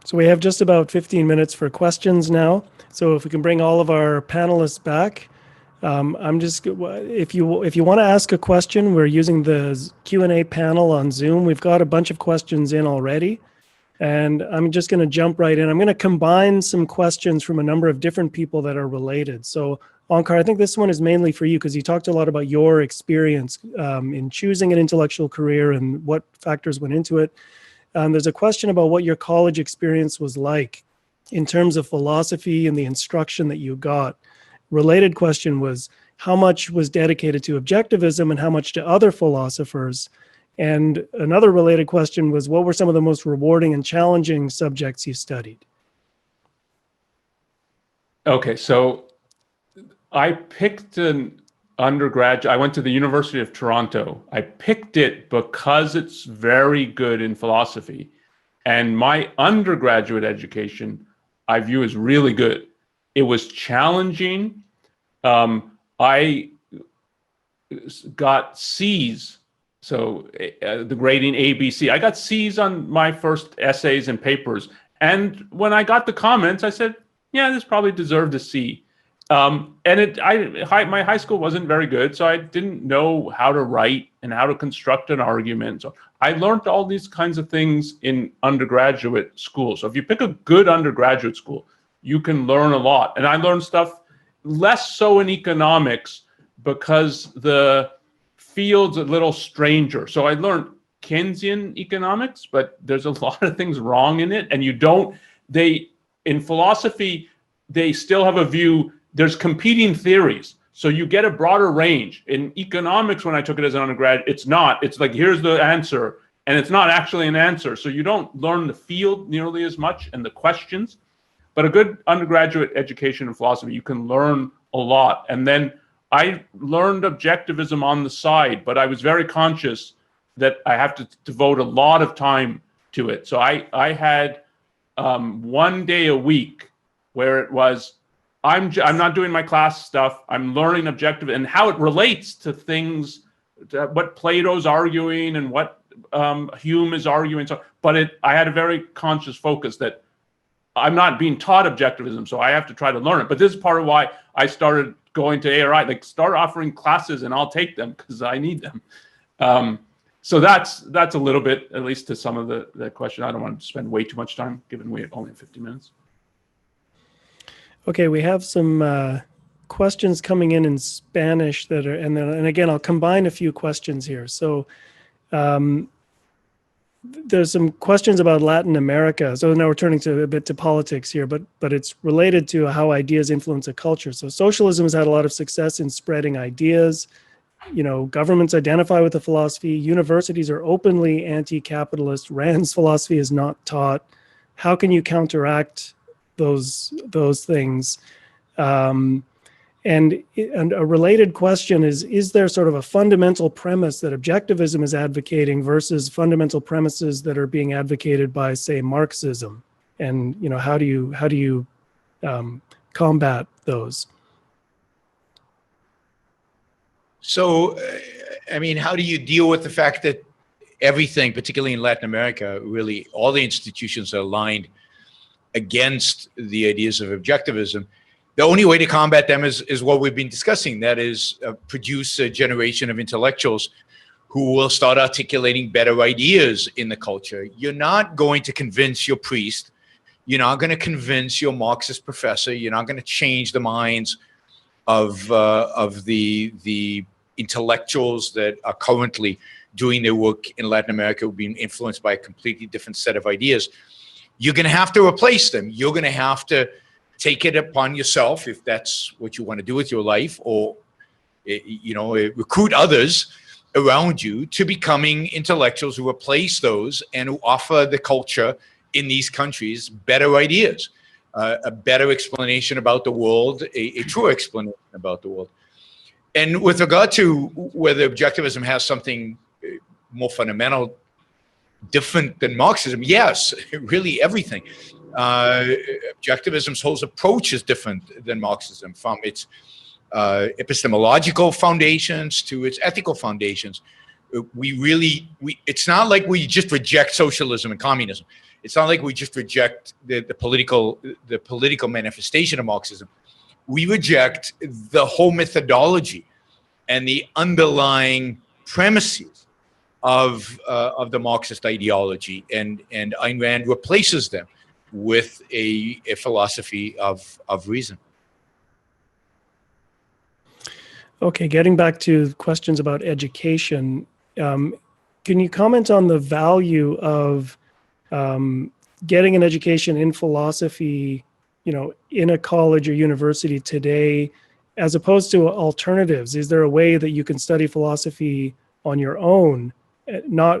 So we have just about 15 minutes for questions now. So if we can bring all of our panelists back, if you want to ask a question, we're using the Q&A panel on Zoom. We've got a bunch of questions in already, and I'm just going to jump right in. I'm going to combine some questions from a number of different people that are related. So Onkar, I think this one is mainly for you because you talked a lot about your experience in choosing an intellectual career and what factors went into it. There's a question about what your college experience was like in terms of philosophy and the instruction that you got. Related question was how much was dedicated to objectivism and how much to other philosophers? And another related question was what were some of the most rewarding and challenging subjects you studied? Okay, so I picked an undergraduate. I went to the University of Toronto. I picked it because it's very good in philosophy. And my undergraduate education, I view as really good. It was challenging. I got C's. So the grading ABC. I got C's on my first essays and papers. And when I got the comments, I said, yeah, this probably deserved a C. My high school wasn't very good, so I didn't know how to write and how to construct an argument. So I learned all these kinds of things in undergraduate school. So if you pick a good undergraduate school, you can learn a lot. And I learned stuff less so in economics because the field's a little stranger. So I learned Keynesian economics, but there's a lot of things wrong in it. And in philosophy, they still have a view. There's competing theories. So you get a broader range. In economics, when I took it as an undergrad, it's not. It's like, here's the answer. And it's not actually an answer. So you don't learn the field nearly as much and the questions. But a good undergraduate education in philosophy, you can learn a lot. And then I learned objectivism on the side, but I was very conscious that I have to devote a lot of time to it. So I had 1 day a week where it was, I'm not doing my class stuff. I'm learning objective and how it relates to things, what Plato's arguing and what Hume is arguing. So, but I had a very conscious focus that I'm not being taught objectivism, so I have to try to learn it. But this is part of why I started going to ARI, like start offering classes and I'll take them because I need them. So that's a little bit, at least to some of the question. I don't want to spend way too much time given we only have 50 minutes. Okay, we have some questions coming in Spanish that are, and again, I'll combine a few questions here. So there's some questions about Latin America. So now we're turning a bit to politics here, but it's related to how ideas influence a culture. So socialism has had a lot of success in spreading ideas. You know, governments identify with the philosophy. Universities are openly anti-capitalist. Rand's philosophy is not taught. How can you counteract those things? And a related question is there sort of a fundamental premise that objectivism is advocating versus fundamental premises that are being advocated by, say, Marxism? And, you know, how do you combat those? So, I mean, how do you deal with the fact that everything, particularly in Latin America, really all the institutions are aligned against the ideas of objectivism? The only way to combat them is what we've been discussing. That is, produce a generation of intellectuals who will start articulating better ideas in the culture. You're not going to convince your priest. You're not going to convince your Marxist professor. You're not going to change the minds of the intellectuals that are currently doing their work in Latin America, who are being influenced by a completely different set of ideas. You're going to have to replace them. You're going to have to take it upon yourself, if that's what you want to do with your life, or recruit others around you to becoming intellectuals who replace those and who offer the culture in these countries better ideas, a better explanation about the world, a true explanation about the world. And with regard to whether objectivism has something more fundamental, different than Marxism, yes, really everything. Objectivism's whole approach is different than Marxism, from its epistemological foundations to its ethical foundations. It's not like we just reject socialism and communism. It's not like we just reject the political manifestation of Marxism. We reject the whole methodology and the underlying premises of the Marxist ideology, and Ayn Rand replaces them with a philosophy of reason. Okay, getting back to questions about education, can you comment on the value of getting an education in philosophy, in a college or university today, as opposed to alternatives? Is there a way that you can study philosophy on your own? Are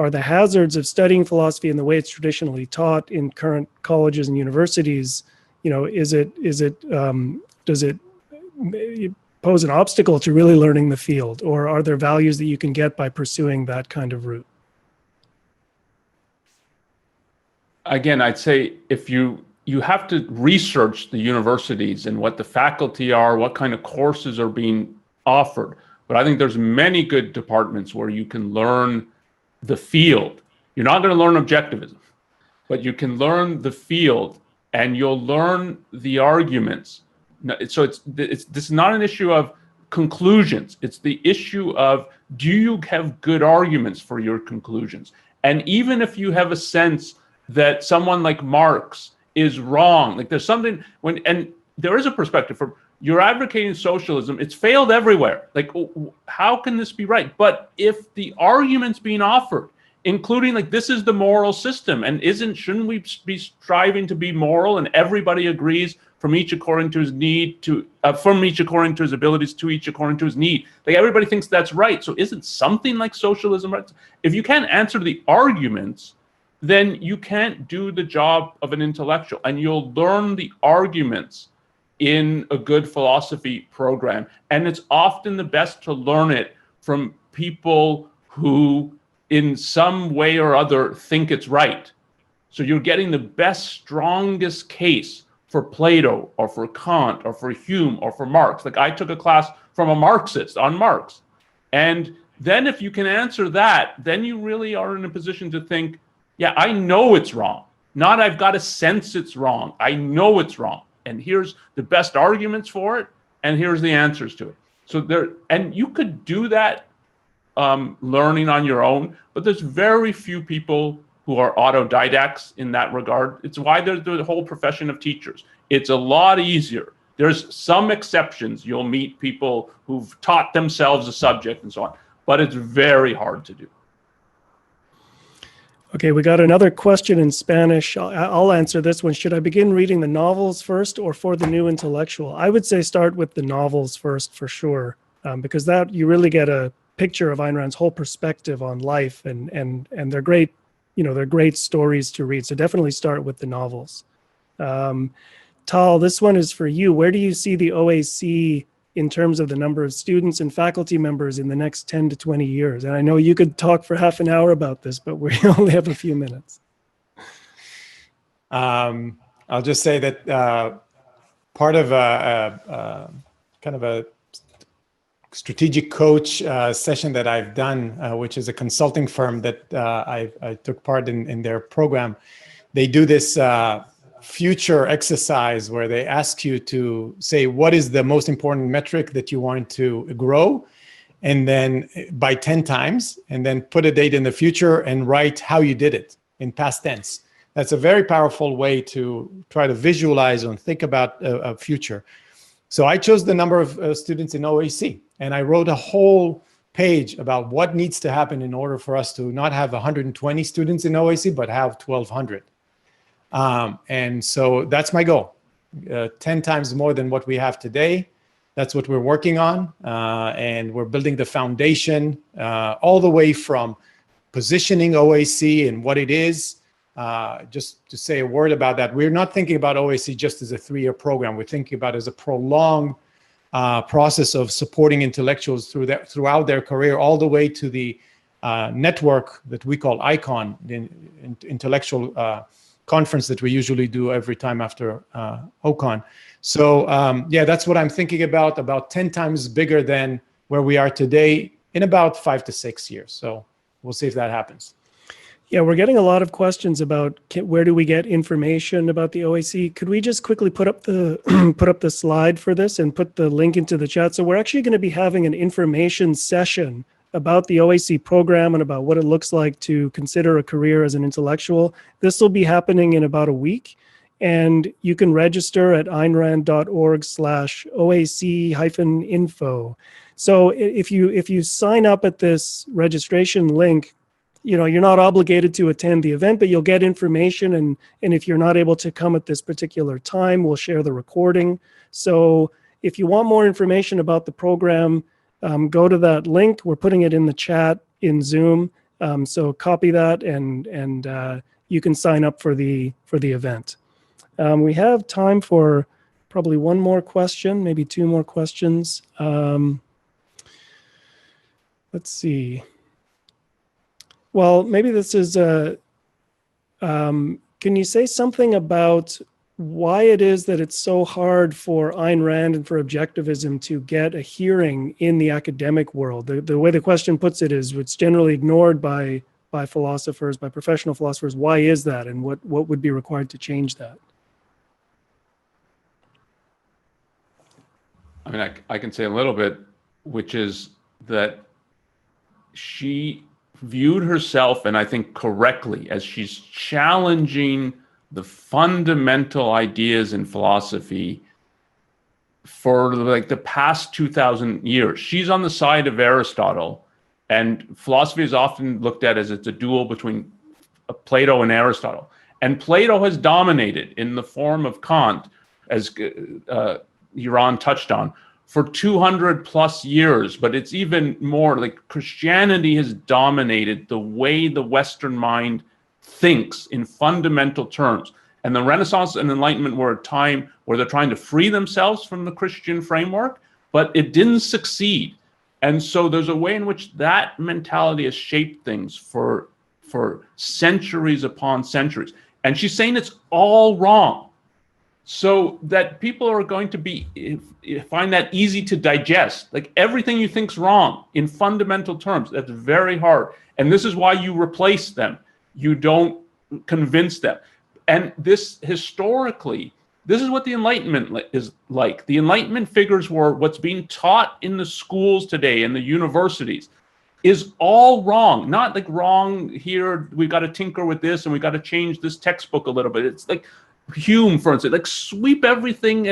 the hazards of studying philosophy in the way it's traditionally taught in current colleges and universities, does it pose an obstacle to really learning the field, or are there values that you can get by pursuing that kind of route? Again, I'd say if you have to research the universities and what the faculty are, what kind of courses are being offered. But I think there's many good departments where you can learn the field. You're not going to learn objectivism, but you can learn the field, and you'll learn the arguments. So this is not an issue of conclusions. It's the issue of, do you have good arguments for your conclusions? And even if you have a sense that someone like Marx is wrong, like there's something and there is a perspective for, you're advocating socialism, it's failed everywhere. Like, how can this be right? But if the arguments being offered, including like, this is the moral system, and shouldn't we be striving to be moral, and everybody agrees from each according to his need from each according to his abilities, to each according to his need. Like, everybody thinks that's right. So isn't something like socialism right? If you can't answer the arguments, then you can't do the job of an intellectual, and you'll learn the arguments in a good philosophy program. And it's often the best to learn it from people who in some way or other think it's right. So you're getting the best, strongest case for Plato or for Kant or for Hume or for Marx. Like, I took a class from a Marxist on Marx. And then if you can answer that, then you really are in a position to think, yeah, I know it's wrong. Not I've got a sense it's wrong. I know it's wrong. And here's the best arguments for it, and here's the answers to it. So and you could do that learning on your own, but there's very few people who are autodidacts in that regard. It's why there's the whole profession of teachers. It's a lot easier. There's some exceptions. You'll meet people who've taught themselves a subject and so on, but it's very hard to do. Okay, we got another question in Spanish. I'll answer this one. Should I begin reading the novels first or For the New Intellectual? I would say start with the novels first for sure, because that you really get a picture of Ayn Rand's whole perspective on life, and they're great, they're great stories to read. So definitely start with the novels. Tal, this one is for you. Where do you see the OAC in terms of the number of students and faculty members in the next 10 to 20 years? And I know you could talk for half an hour about this, but we only have a few minutes. I'll just say that part of kind of a strategic coach session that I've done, which is a consulting firm that I took part in their program, they do this future exercise where they ask you to say what is the most important metric that you want to grow, and then by 10 times, and then put a date in the future and write how you did it in past tense. That's a very powerful way to try to visualize and think about a future. So I chose the number of students in OAC, and I wrote a whole page about what needs to happen in order for us to not have 120 students in OAC, but have 1,200. And so that's my goal, 10 times more than what we have today. That's what we're working on. And we're building the foundation all the way from positioning OAC and what it is. Just to say a word about that, we're not thinking about OAC just as a 3-year program. We're thinking about it as a prolonged process of supporting intellectuals throughout their career, all the way to the network that we call ICON, the intellectual conference that we usually do every time after OCON. So yeah, that's what I'm thinking about 10 times bigger than where we are today in about 5 to 6 years. So we'll see if that happens. Yeah, we're getting a lot of questions about where do we get information about the OAC. Could we just quickly put up the put up the slide for this and put the link into the chat? So we're actually going to be having an information session about the OAC program and about what it looks like to consider a career as an intellectual. This will be happening in about a week, and you can register at aynrand.org/OAC-info. So if you sign up at this registration link, you're not obligated to attend the event, but you'll get information. And if you're not able to come at this particular time, we'll share the recording. So if you want more information about the program, go to that link. We're putting it in the chat in Zoom. So copy that and you can sign up for the event. We have time for probably one more question, maybe two more questions. Let's see. Well, maybe this is can you say something about why it is that it's so hard for Ayn Rand and for objectivism to get a hearing in the academic world? The way the question puts it is it's generally ignored by philosophers, by professional philosophers. Why is that, and what would be required to change that? I mean, I can say a little bit, which is that she viewed herself, and I think correctly, as she's challenging the fundamental ideas in philosophy for like the past 2,000 years. She's on the side of Aristotle, and philosophy is often looked at as it's a duel between Plato and Aristotle. And Plato has dominated in the form of Kant, as Yaron touched on, for 200 plus years, but it's even more like Christianity has dominated the way the Western mind thinks in fundamental terms. And the Renaissance and Enlightenment were a time where they're trying to free themselves from the Christian framework, but it didn't succeed. And so there's a way in which that mentality has shaped things for centuries upon centuries. And she's saying it's all wrong. So that people are going to find that easy to digest. Like everything you think's wrong in fundamental terms. That's very hard. And this is why you replace them. You don't convince them. And this historically, this is what the Enlightenment is like. The Enlightenment figures were what's being taught in the schools today, in the universities, is all wrong. Not like wrong here, we've got to tinker with this and we've got to change this textbook a little bit. It's like Hume, for instance, like sweep everything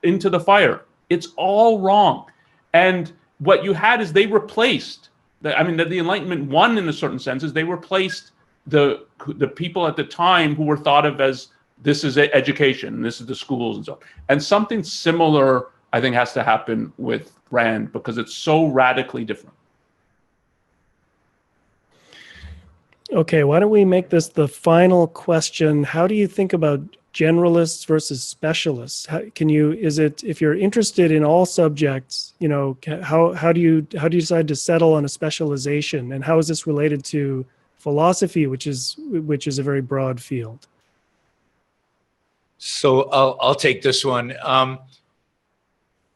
into the fire. It's all wrong. And what you had is they replaced, the Enlightenment won in a certain sense, is they replaced the people at the time who were thought of as this is education, this is the schools and so on. And something similar, I think, has to happen with Rand because it's so radically different. Okay, why don't we make this the final question? How do you think about generalists versus specialists? If you're interested in all subjects, how do you decide to settle on a specialization, and how is this related to philosophy, which is a very broad field? So I'll take this one.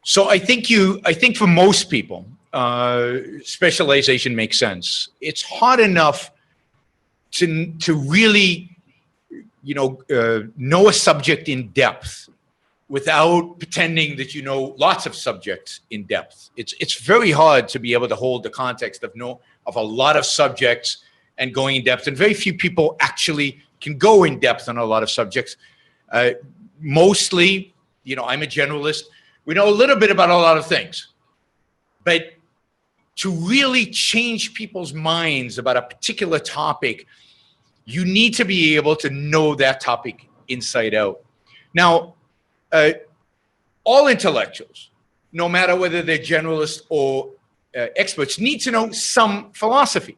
So I think for most people, specialization makes sense. It's hard enough to really know a subject in depth without pretending that you know lots of subjects in depth. It's very hard to be able to hold the context of a lot of subjects and going in depth, and very few people actually can go in depth on a lot of subjects. Mostly, I'm a generalist. We know a little bit about a lot of things, but to really change people's minds about a particular topic, you need to be able to know that topic inside out. Now, all intellectuals, no matter whether they're generalists or experts, need to know some philosophy.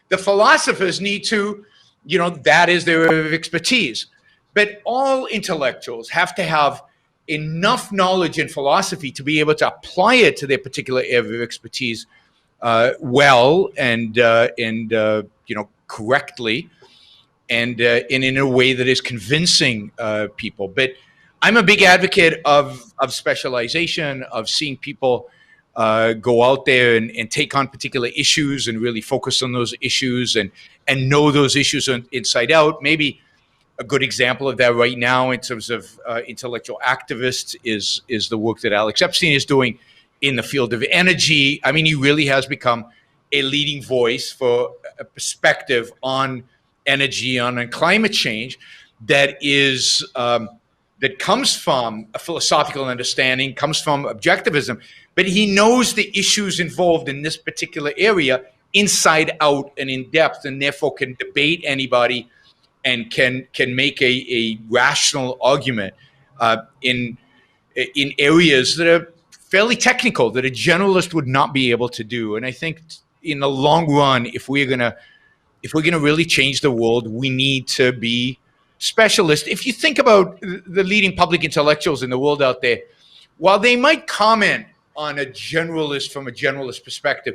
The philosophers need to, that is their area of expertise. But all intellectuals have to have enough knowledge in philosophy to be able to apply it to their particular area of expertise well and correctly, and in a way that is convincing people. But I'm a big advocate of specialization, of seeing people go out there and take on particular issues and really focus on those issues and know those issues inside out. Maybe a good example of that right now in terms of intellectual activists is the work that Alex Epstein is doing in the field of energy. I mean, he really has become a leading voice for a perspective on energy, on climate change that is that comes from a philosophical understanding, comes from objectivism, but he knows the issues involved in this particular area inside out and in depth, and therefore can debate anybody and can make a rational argument in areas that are fairly technical, that a generalist would not be able to do. And I think in the long run, if we're gonna really change the world, we need to be specialists. If you think about the leading public intellectuals in the world out there, while they might comment on a generalist from a generalist perspective,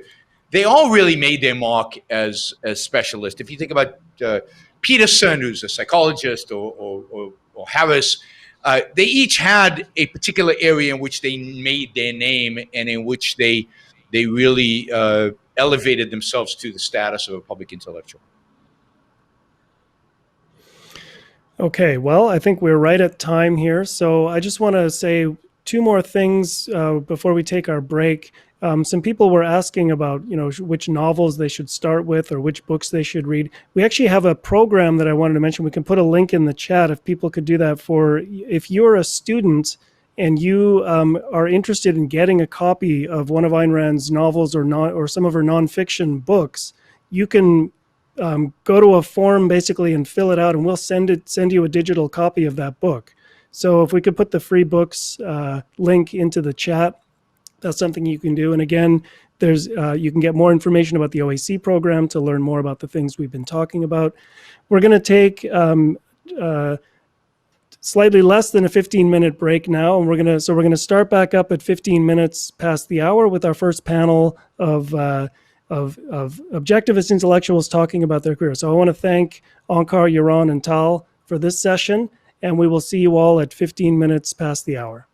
they all really made their mark as specialists. If you think about Peterson, who's a psychologist, or Harris, they each had a particular area in which they made their name and in which they really elevated themselves to the status of a public intellectual. Okay, well, I think we're right at time here. So I just want to say two more things before we take our break. Some people were asking about, which novels they should start with or which books they should read. We actually have a program that I wanted to mention. We can put a link in the chat if people could do that if you're a student and you are interested in getting a copy of one of Ayn Rand's novels or some of her nonfiction books, you can go to a form basically and fill it out, and we'll send you a digital copy of that book. So if we could put the free books link into the chat, that's something you can do. And again, there's you can get more information about the OAC program to learn more about the things we've been talking about. We're going to take slightly less than a 15-minute break now, and we're going to start back up at 15 minutes past the hour with our first panel of objectivist intellectuals talking about their career. So I want to thank Onkar, Yaron, and Tal for this session, and we will see you all at 15 minutes past the hour.